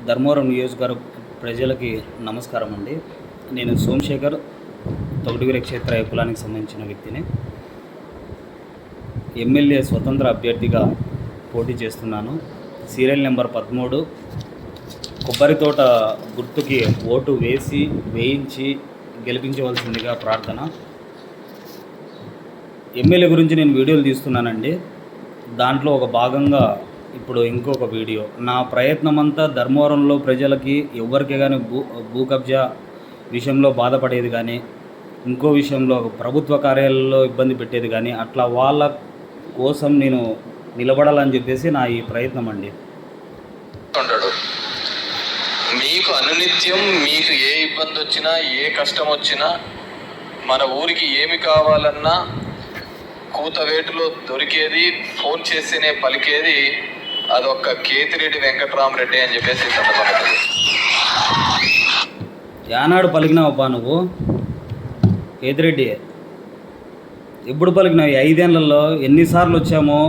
ధర్మవరం నియోజకవర్గ ప్రజలకి నమస్కారం అండి. నేను సోమశేఖర్ తొగటిగిరి క్షేత్ర కులానికి సంబంధించిన వ్యక్తిని. ఎమ్మెల్యే స్వతంత్ర అభ్యర్థిగా పోటీ చేస్తున్నాను. సీరియల్ నెంబర్ 13 కొబ్బరి తోట గుర్తుకి ఓటు వేయించి గెలిపించవలసిందిగా ప్రార్థన. ఎమ్మెల్యే గురించి నేను వీడియోలు తీస్తున్నానండి. దాంట్లో ఒక భాగంగా ఇప్పుడు ఇంకొక వీడియో. నా ప్రయత్నం అంతా ధర్మవరంలో ప్రజలకి ఎవరికి కానీ భూ కబ్జా విషయంలో బాధపడేది కానీ, ఇంకో విషయంలో ప్రభుత్వ కార్యాలయాల్లో ఇబ్బంది పెట్టేది కానీ, అట్లా వాళ్ళ కోసం నేను నిలబడాలని చెప్పేసి నా ఈ ప్రయత్నం అండి. మీకు అనునిత్యం మీకు ఏ ఇబ్బంది వచ్చినా, ఏ కష్టం వచ్చినా, మన ఊరికి ఏమి కావాలన్నా కూతవేటులో దొరికేది, ఫోన్ చేస్తేనే పలికేది అదొక్క కేతిరెడ్డి వెంకటరామరెడ్డి అని చెప్పేసి సందర్భంగా. యానాడు పలికినావబ్బా నువ్వు? కేతిరెడ్డి ఎప్పుడు పలికినావు? 5 ఏళ్లలో ఎన్నిసార్లు వచ్చామో,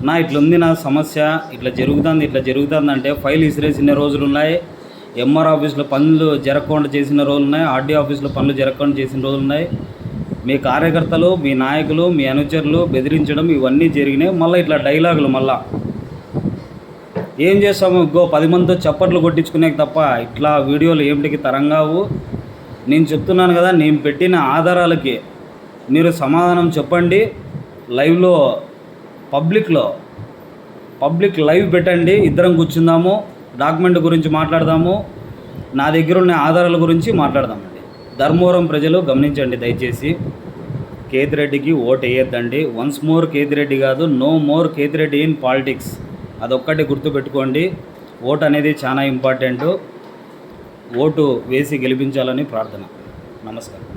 నా ఇట్లుంది నా సమస్య, ఇట్లా జరుగుతుంది అంటే ఫైల్ ఇసిరేసిన రోజులు ఉన్నాయి. ఎంఆర్ ఆఫీస్లో పనులు జరగకుండా చేసిన రోజులు ఉన్నాయి. ఆర్డీ ఆఫీస్లో పనులు జరగకుండా చేసిన రోజులు ఉన్నాయి. మీ కార్యకర్తలు, మీ నాయకులు, మీ అనుచరులు బెదిరించడం ఇవన్నీ జరిగినాయి. మళ్ళీ ఇట్లా డైలాగులు మళ్ళా ఏం చేస్తాము? 10 మందితో చప్పట్లు కొట్టించుకునే తప్ప ఇట్లా వీడియోలు ఏమిటికి తరంగావు. నేను చెప్తున్నాను కదా, నేను పెట్టిన ఆధారాలకి మీరు సమాధానం చెప్పండి. లైవ్లో పబ్లిక్ లైవ్ పెట్టండి. ఇద్దరం కూర్చుందాము, డాక్యుమెంట్ గురించి మాట్లాడదాము, నా దగ్గర ఉన్న ఆధారాల గురించి మాట్లాడదామండి. ధర్మవరం ప్రజలు గమనించండి దయచేసి. కేతిరెడ్డికి ఓటు వేయొద్దండి. వన్స్ మోర్ కేతిరెడ్డి కాదు, no more Kethireddy in politics. అదొక్కటి గుర్తుపెట్టుకోండి. ఓటు అనేది చాలా ఇంపార్టెంట్. ఓటు వేసి గెలిపించాలని ప్రార్థన. నమస్కారం.